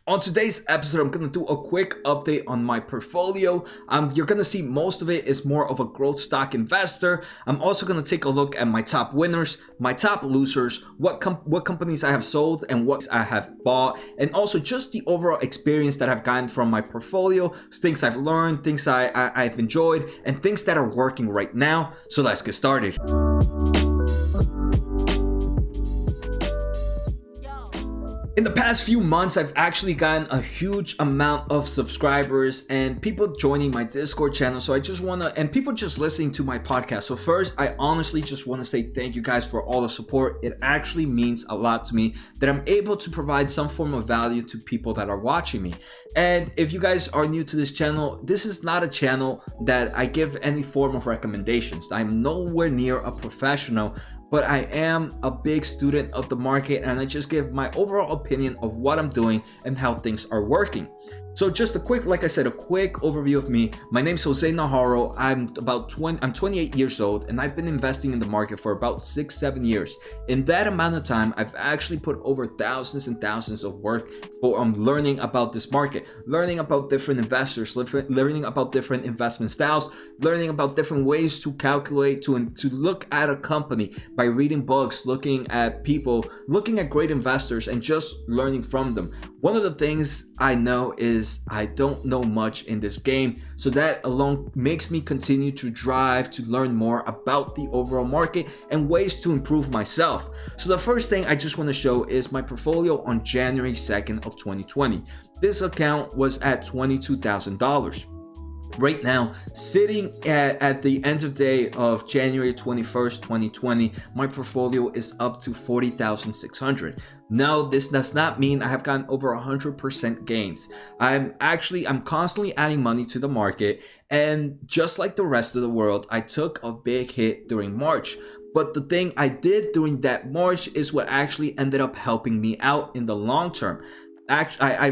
On today's episode, I'm going to do a quick update on my portfolio. You're going to see most of it is more of a growth stock investor. I'm also going to take a look at my top winners, my top losers, what companies I have sold and what I have bought, and also just the overall experience that I've gotten from my portfolio, things I've learned, things I've enjoyed, and things that are working right now. So let's get started. In the past few months, I've actually gotten a huge amount of subscribers and people joining my Discord channel. So I just want to, and people just listening to my podcast. So first, I honestly just want to say thank you guys for all the support. It actually means a lot to me that I'm able to provide some form of value to people that are watching me. And if you guys are new to this channel, this is not a channel that I give any form of recommendations. I'm nowhere near a professional, but I am a big student of the market and I just give my overall opinion of what I'm doing and how things are working. So just a quick, like I said, a quick overview of me. My name's Jose Najarro. I'm 28 years old and I've been investing in the market for about 6-7 years. In that amount of time, I've actually put over thousands and thousands of work for learning about this market, learning about different investors, learning about different investment styles, learning about different ways to calculate, to look at a company by reading books, looking at people, looking at great investors and just learning from them. One of the things I know is I don't know much in this game, so that alone makes me continue to drive to learn more about the overall market and ways to improve myself. So the first thing I just want to show is my portfolio on January 2nd of 2020. This account was at $22,000. Right now, sitting at the end of day of January 21st, 2020, my portfolio is up to 40,600. No, this does not mean I have gotten over 100% gains. I'm constantly adding money to the market, and just like the rest of the world, I took a big hit during March. But the thing I did during that March is what actually ended up helping me out in the long term. I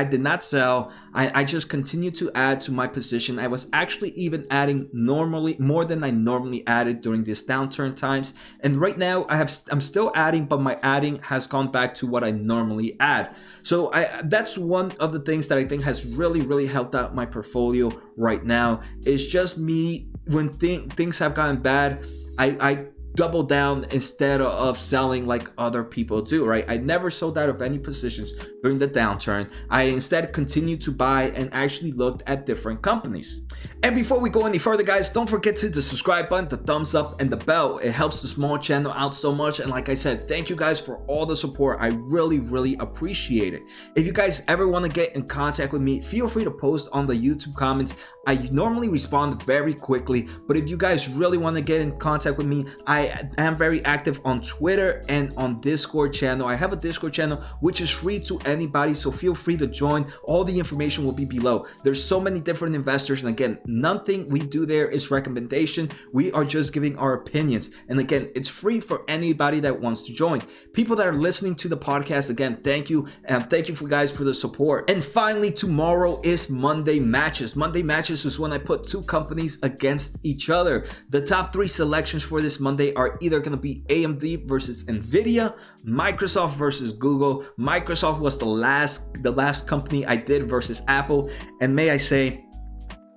did not sell. I just continued to add to my position. I was actually even adding more than I normally added during these downturn times. And right now I'm still adding, but my adding has gone back to what I normally add. So that's one of the things that I think has really helped out my portfolio right now. It's just me, when things have gotten bad, I double down instead of selling like other people do, right? I never sold out of any positions during the downturn. I instead continued to buy and actually looked at different companies. And before we go any further, guys, don't forget to hit the subscribe button, the thumbs up, and the bell. It helps the small channel out so much. And like I said, thank you guys for all the support. I really appreciate it. If you guys ever want to get in contact with me, feel free to post on the YouTube comments. I normally respond very quickly, but if you guys really want to get in contact with me, I am very active on Twitter and on Discord channel. I have a Discord channel which is free to anybody, so feel free to join. All the information will be below. There's so many different investors, and again, nothing we do there is recommendation. We are just giving our opinions, and again, it's free for anybody that wants to join. People that are listening to the podcast, again, thank you, and thank you for guys for the support. And finally, tomorrow is Monday Matches. Monday Matches is when I put two companies against each other. The top 3 selections for this Monday are either going to be AMD versus NVIDIA, Microsoft versus Google. Microsoft was the last company I did versus Apple, and may I say,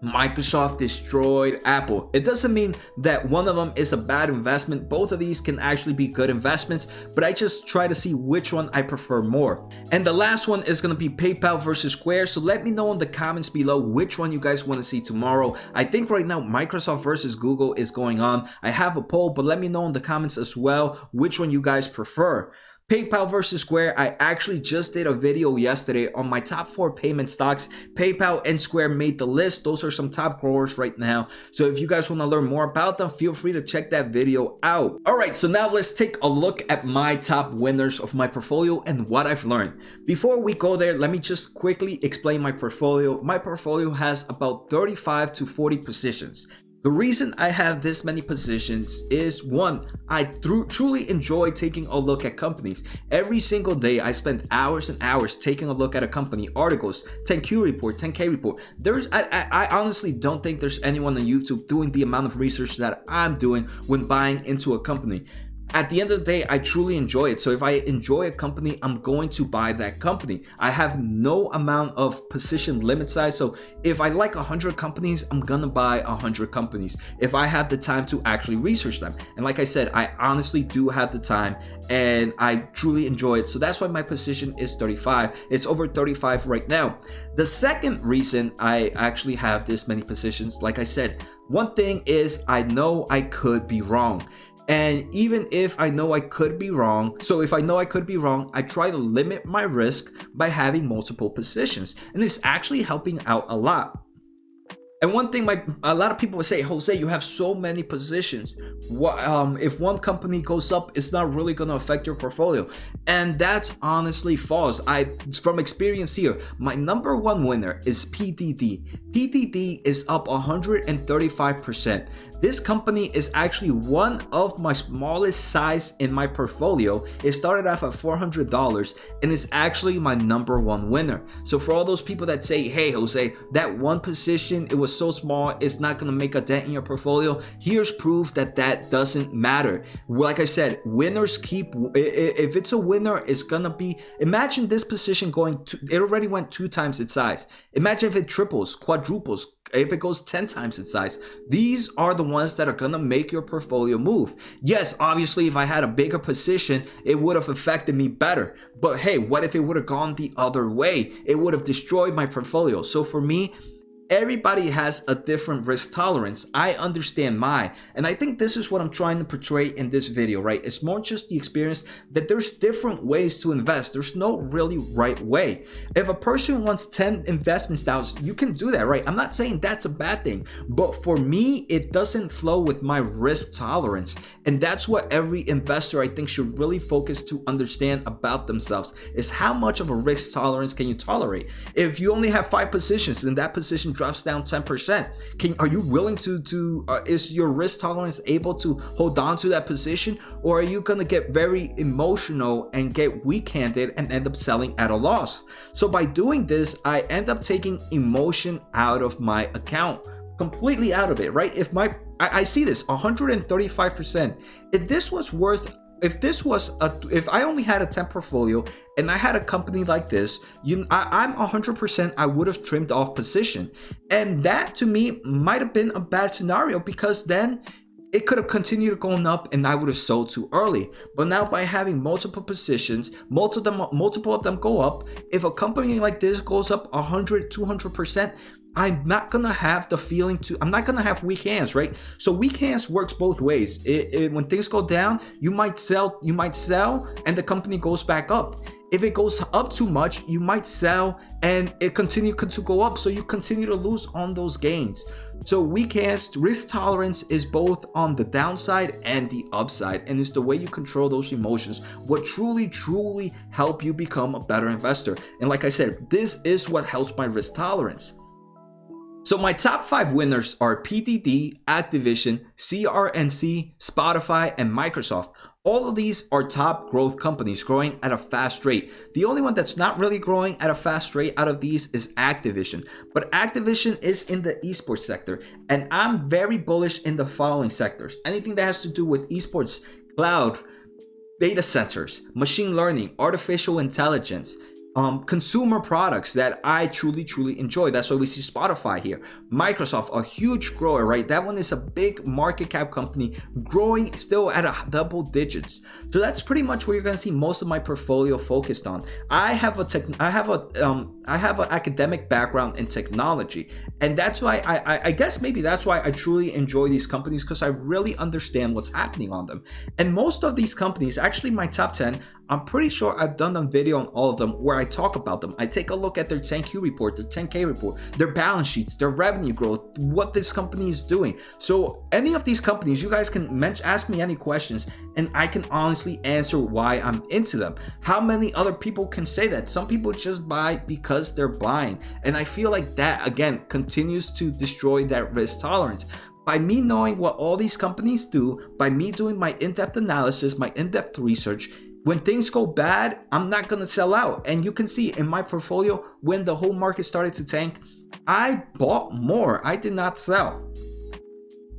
Microsoft destroyed Apple. It doesn't mean that one of them is a bad investment. Both of these can actually be good investments, but I just try to see which one I prefer more. And the last one is going to be PayPal versus Square. So let me know in the comments below which one you guys want to see tomorrow. I think right now Microsoft versus Google is going on. I have a poll, but let me know in the comments as well which one you guys prefer. PayPal versus Square, I actually just did a video yesterday on my top 4 payment stocks. PayPal and Square made the list. Those are some top growers right now. So if you guys want to learn more about them, feel free to check that video out. All right, so now let's take a look at my top winners of my portfolio and what I've learned. Before we go there, let me just quickly explain my portfolio. My portfolio has about 35 to 40 positions. The reason I have this many positions is, one, I truly enjoy taking a look at companies. Every single day I spend hours and hours taking a look at a company, articles, 10Q report, 10K report. I honestly don't think there's anyone on YouTube doing the amount of research that I'm doing when buying into a company. at the end of the day, I truly enjoy it. So if I enjoy a company, I'm going to buy that company. I have no amount of position limit size. So if I like 100 companies, I'm gonna buy 100 companies if I have the time to actually research them. And like I said, I honestly do have the time and I truly enjoy it. So that's why my position is 35. It's over 35 right now. The second reason I actually have this many positions, like I said, one thing is I know I could be wrong. And even if I know I could be wrong, so if I know I could be wrong, I try to limit my risk by having multiple positions. And it's actually helping out a lot. And one thing a lot of people would say, Jose, you have so many positions. If one company goes up, it's not really going to affect your portfolio. And that's honestly false. From experience here, my number one winner is PDD. PDD is up 135%. This company is actually one of my smallest size in my portfolio. It started off at $400 and it's actually my number one winner. So for all those people that say, hey, Jose, that one position, it was so small, it's not going to make a dent in your portfolio. Here's proof that that doesn't matter. Like I said, winners if it's a winner, it's going to be, imagine this position it already went 2 times its size. Imagine if it triples, quadruples, if it goes 10 times its size. These are the ones that are gonna make your portfolio move. Yes, obviously, if I had a bigger position, it would have affected me better. But hey, what if it would have gone the other way? It would have destroyed my portfolio. So for me, everybody has a different risk tolerance. I understand mine. And I think this is what I'm trying to portray in this video, right? It's more just the experience that there's different ways to invest. There's no really right way. If a person wants 10 investment styles, you can do that, right? I'm not saying that's a bad thing, but for me, it doesn't flow with my risk tolerance. And that's what every investor, I think, should really focus to understand about themselves, is how much of a risk tolerance can you tolerate? If you only have 5 positions and that position drops down 10%, are you willing is your risk tolerance able to hold on to that position? Or are you going to get very emotional and get weak-handed and end up selling at a loss? So by doing this, I end up taking emotion out of my account, completely out of it, right? I see this 135%. If I only had a 10 portfolio and I had a company like this, I'm 100%, I would have trimmed off position. And that to me might have been a bad scenario, because then it could have continued going up and I would have sold too early. But now by having multiple positions, multiple of them go up, if a company like this goes up 100, 200%, I'm not gonna have the feeling I'm not gonna have weak hands, right? So weak hands works both ways. When things go down, you might sell, and the company goes back up. If it goes up too much, you might sell and it continue to go up, so you continue to lose on those gains. So weak hands, risk tolerance is both on the downside and the upside, and it's the way you control those emotions what truly help you become a better investor. And like I said, this is what helps my risk tolerance. So my top 5 winners are PDD, Activision, CRNC, Spotify, and Microsoft. All of these are top growth companies growing at a fast rate. The only one that's not really growing at a fast rate out of these is Activision. But Activision is in the esports sector, and I'm very bullish in the following sectors. Anything that has to do with esports, cloud, data centers, machine learning, artificial intelligence, consumer products that I truly enjoy. That's why we see Spotify here. Microsoft, a huge grower, right? That one is a big market cap company growing still at a double digits. So that's pretty much where you're going to see most of my portfolio focused on. I have an academic background in technology, and that's why I guess maybe that's why I truly enjoy these companies, because I really understand what's happening on them. And most of these companies, actually my top 10, I'm pretty sure I've done a video on all of them where I talk about them. I take a look at their 10Q report, their 10K report, their balance sheets, their revenue growth, what this company is doing. So any of these companies, you guys can ask me any questions and I can honestly answer why I'm into them. How many other people can say that? Some people just buy because they're buying. And I feel like that, again, continues to destroy that risk tolerance. By me knowing what all these companies do, by me doing my in-depth analysis, my in-depth research, when things go bad, I'm not going to sell out. And you can see in my portfolio, when the whole market started to tank, I bought more. I did not sell.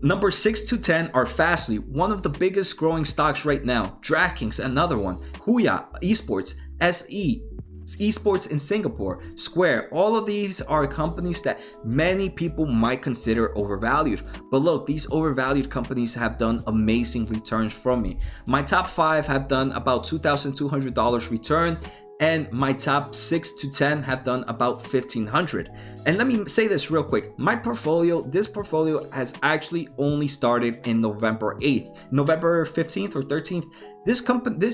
Number 6 to 10 are Fastly, one of the biggest growing stocks right now. Draftkings, another one. Huya Esports, SE Esports in Singapore, Square. All of these are companies that many people might consider overvalued. But look, these overvalued companies have done amazing returns from me. My top 5 have done about $2,200 return, and my top 6 to 10 have done about $1,500. And let me say this real quick. This portfolio has actually only started in November 8th. November 15th or 13th. This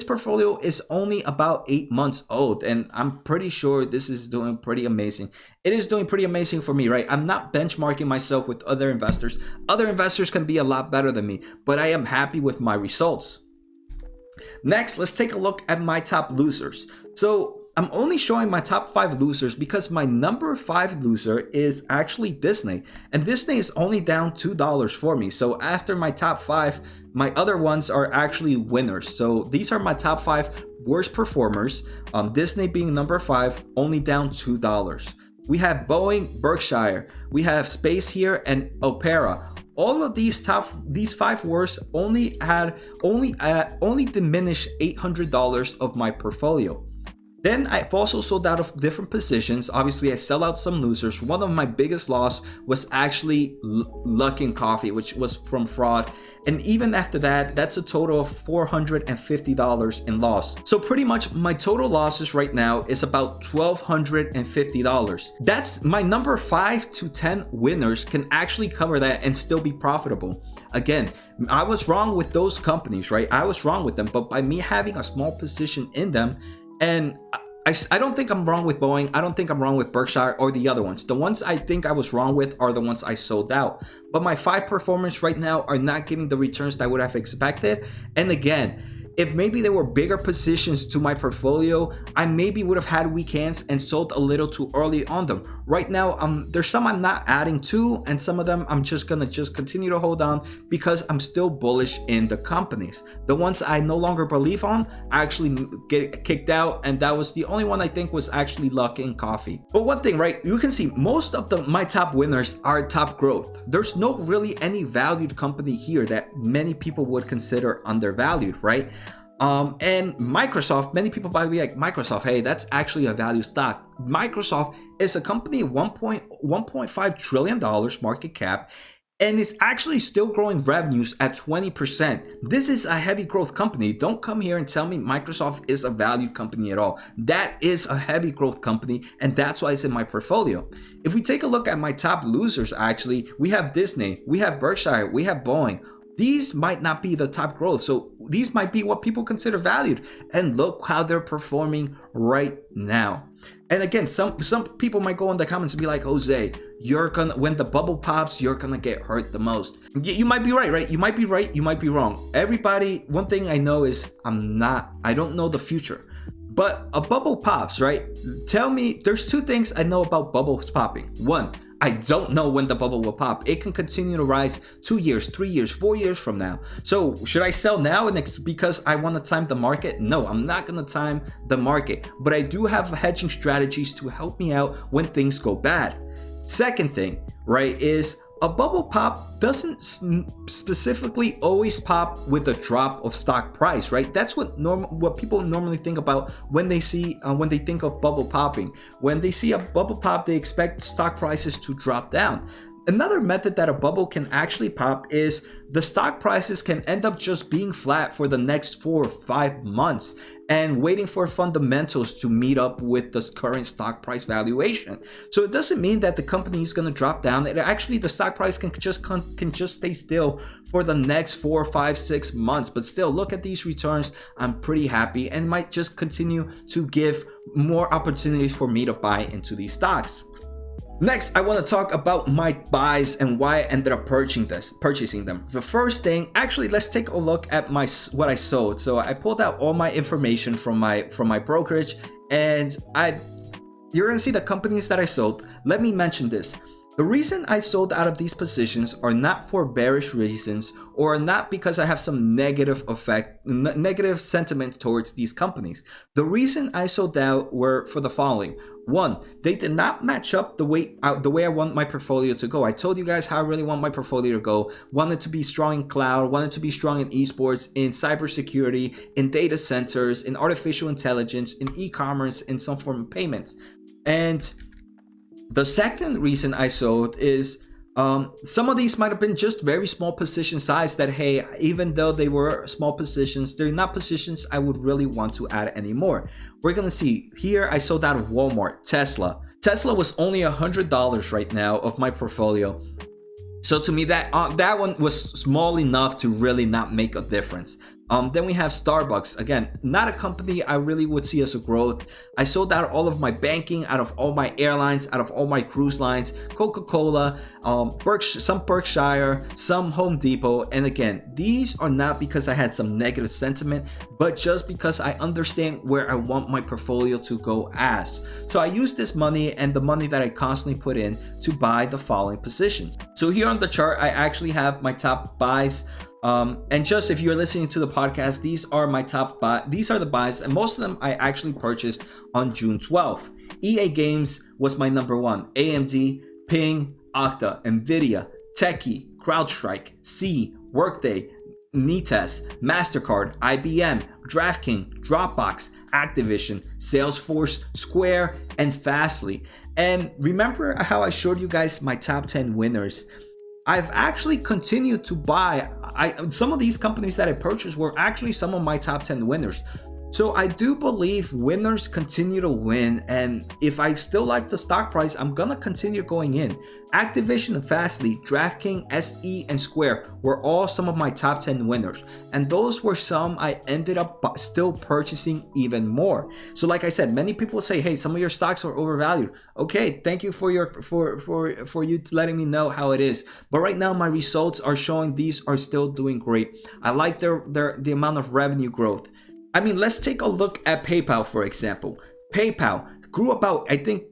portfolio is only about 8 months old, and I'm pretty sure this is doing pretty amazing. It is doing pretty amazing for me, right? I'm not benchmarking myself with other investors. Other investors can be a lot better than me, but I am happy with my results. Next, let's take a look at my top losers. So I'm only showing my top 5 losers because my number 5 loser is actually Disney, and Disney is only down $2 for me. So after my top 5, my other ones are actually winners. So these are my top 5 worst performers. Disney being number 5, only down $2. We have Boeing, Berkshire, we have Spce here, and Opera. All of these 5 worst only diminished $800 of my portfolio. Then I've also sold out of different positions. Obviously, I sell out some losers. One of my biggest loss was actually Luckin Coffee, which was from fraud. And even after that, that's a total of $450 in loss. So pretty much my total losses right now is about $1,250. That's my number 5 to 10 winners can actually cover that and still be profitable. Again, I was wrong with those companies, right? I was wrong with them, but by me having a small position in them, and I don't think I'm wrong with Boeing. I don't think I'm wrong with Berkshire or the other ones. The ones I think I was wrong with are the ones I sold out. But my 5 performers right now are not giving the returns that I would have expected. And again, if maybe there were bigger positions to my portfolio, I maybe would have had weak hands and sold a little too early on them. Right now, there's some I'm not adding to, and some of them I'm just gonna continue to hold on because I'm still bullish in the companies. The ones I no longer believe on, I actually get kicked out, and that was the only one I think was actually Luckin Coffee. But one thing, right? You can see most of my top winners are top growth. There's no really any valued company here that many people would consider undervalued, right? And Microsoft, many people might be like, Microsoft, hey, that's actually a value stock. Microsoft is a company of $1.5 trillion market cap, and it's actually still growing revenues at 20%. This is a heavy growth company. Don't come here and tell me Microsoft is a valued company at all. That is a heavy growth company, and that's why it's in my portfolio. If we take a look at my top losers, actually, we have Disney, we have Berkshire, we have Boeing. These might not be the top growth, so these might be what people consider valued. And look how they're performing right now. And again, some people might go in the comments and be like, Jose, when the bubble pops, you're gonna get hurt the most. You might be right? You might be right, you might be wrong. Everybody, one thing I know is I don't know the future. But a bubble pops, right? Tell me, there's 2 things I know about bubbles popping. 1, I don't know when the bubble will pop. It can continue to rise 2 years, 3 years, 4 years from now. So should I sell now because I want to time the market? No, I'm not going to time the market, but I do have hedging strategies to help me out when things go bad. Second thing, right, is a bubble pop doesn't specifically always pop with a drop of stock price, right? That's what people normally think about when they think of bubble popping. When they see a bubble pop, they expect stock prices to drop down. Another method that a bubble can actually pop is the stock prices can end up just being flat for the next 4 or 5 months and waiting for fundamentals to meet up with the current stock price valuation. So it doesn't mean that the company is going to drop down. The stock price can just stay still for the next 4, 5, 6 months. But still, look at these returns. I'm pretty happy and might just continue to give more opportunities for me to buy into these stocks. Next, I want to talk about my buys and why I ended up purchasing them. The first thing, actually, let's take a look at what I sold. So I pulled out all my information from my brokerage, and you're gonna see the companies that I sold. Let me mention this. The reason I sold out of these positions are not for bearish reasons or not because I have some negative sentiment towards these companies. The reason I sold out were for the following. One, they did not match up the way I want my portfolio to go. I told you guys how I really want my portfolio to go. Wanted to be strong in cloud, wanted to be strong in esports, in cybersecurity, in data centers, in artificial intelligence, in e-commerce, in some form of payments. And the second reason I sold is some of these might have been just very small position size that, hey, even though they were small positions, they're not positions I would really want to add anymore. We're going to see here I sold out of Walmart, Tesla. Tesla was only $100 right now of my portfolio. So to me, that one was small enough to really not make a difference. Then we have Starbucks. Again, not a company I really would see as a growth. I sold out all of my banking, out of all my airlines, out of all my cruise lines, Coca-Cola, some Berkshire, some Home Depot. And again, these are not because I had some negative sentiment, but just because I understand where I want my portfolio to go as. So I use this money and the money that I constantly put in to buy the following positions. So here on the chart, I actually have my top buys. And just if you're listening to the podcast, these are my top buy. These are the buys, and most of them I actually purchased on June 12th. EA Games was my number one. AMD, Ping, OKTA, NVIDIA, Techie, CrowdStrike, C, Workday, Nites, MasterCard, IBM, Draftkings, Dropbox, Activision, Salesforce, Square, and Fastly. And remember how I showed you guys my top 10 winners? I've actually continued to buy. Some of these companies that I purchased were actually some of my top 10 winners. So I do believe winners continue to win, and if I still like the stock price, I'm gonna continue going in. Activision and Fastly, DraftKings, SE, and Square were all some of my top 10 winners, and those were some I ended up still purchasing even more. So like I said, many people say, hey, some of your stocks are overvalued. Okay, thank you for you letting me know how it is. But right now my results are showing these are still doing great. I like the amount of revenue growth. I mean, let's take a look at PayPal, for example. PayPal grew about, I think,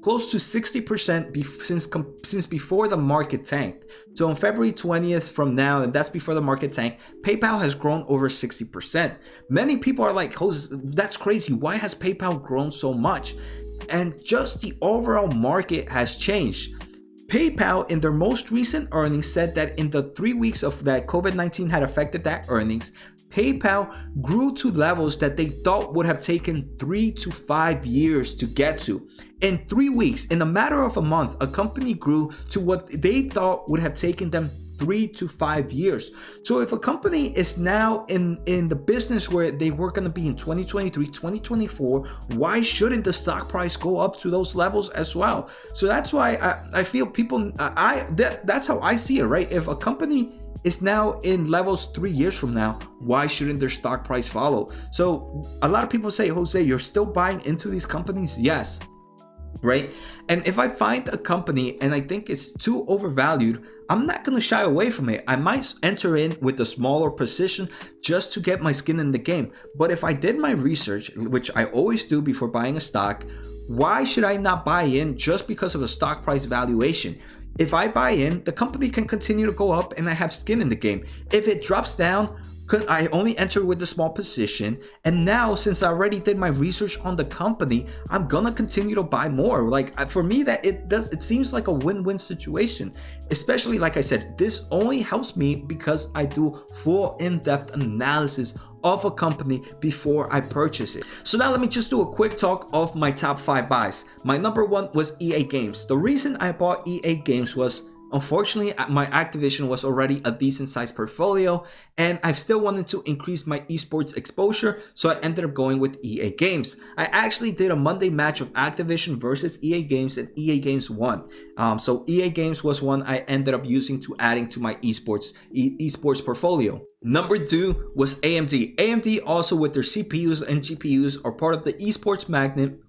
close to 60% since before the market tanked. So on February 20th from now, and that's before the market tanked, PayPal has grown over 60%. Many people are like, Jose, that's crazy. Why has PayPal grown so much? And just the overall market has changed. PayPal in their most recent earnings said that in the 3 weeks of that COVID-19 had affected that earnings, PayPal grew to levels that they thought would have taken 3 to 5 years to get to. In 3 weeks, in a matter of a month, a company grew to what they thought would have taken them 3 to 5 years. So if a company is now in the business where they were going to be in 2023, 2024, why shouldn't the stock price go up to those levels as well? So that's why I feel people, that's how I see it, right? If a company is now in levels 3 years from now, why shouldn't their stock price follow? So a lot of people say, Jose, you're still buying into these companies? Yes. Right? And if I find a company and I think it's too overvalued, I'm not going to shy away from it. I might enter in with a smaller position just to get my skin in the game. But if I did my research, which I always do before buying a stock, why should I not buy in just because of a stock price valuation? If I buy in, the company can continue to go up and I have skin in the game. If it drops down, I only enter with a small position. And now, since I already did my research on the company, I'm gonna continue to buy more. Like for me, that it seems like a win-win situation. Especially, like I said, this only helps me because I do full in-depth analysis of a company before I purchase it. So now let me just do a quick talk of my top 5 buys. My number 1 was EA Games. The reason I bought EA Games was, unfortunately, my Activision was already a decent sized portfolio and I still wanted to increase my esports exposure, so I ended up going with EA Games. I actually did a Monday match of Activision versus EA Games and EA Games won. So EA Games was one I ended up using to adding to my esports portfolio. Number 2 was AMD. AMD also with their CPUs and GPUs are part of the esports magnet,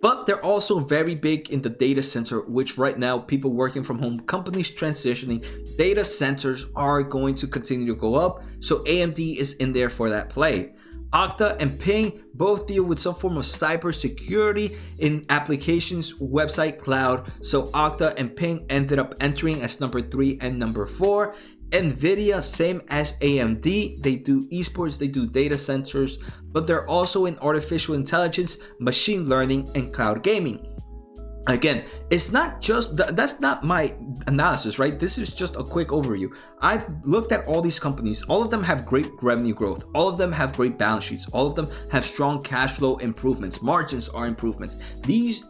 but they're also very big in the data center, which right now people working from home, companies transitioning, data centers are going to continue to go up. So AMD is in there for that play. Okta and Ping both deal with some form of cybersecurity in applications, website, cloud. So Okta and Ping ended up entering as number 3 and number 4. NVIDIA, same as AMD. They do esports, they do data centers, but they're also in artificial intelligence, machine learning, and cloud gaming. Again, it's not just that's not my analysis, right? This is just a quick overview. I've looked at all these companies. All of them have great revenue growth. All of them have great balance sheets. All of them have strong cash flow improvements. Margins are improvements. Those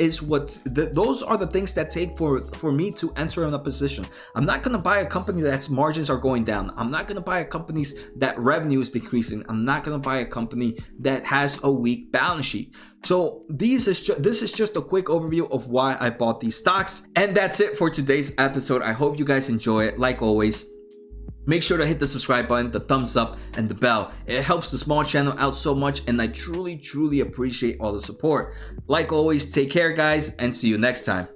are the things that take for me to enter in a position. I'm not going to buy a company that's margins are going down. I'm not going to buy a company that revenue is decreasing. I'm not going to buy a company that has a weak balance sheet. So this is just a quick overview of why I bought these stocks. And that's it for today's episode. I hope you guys enjoy it. Like always, make sure to hit the subscribe button, the thumbs up, and the bell. It helps the small channel out so much, and I truly appreciate all the support. Like always, take care, guys, and see you next time.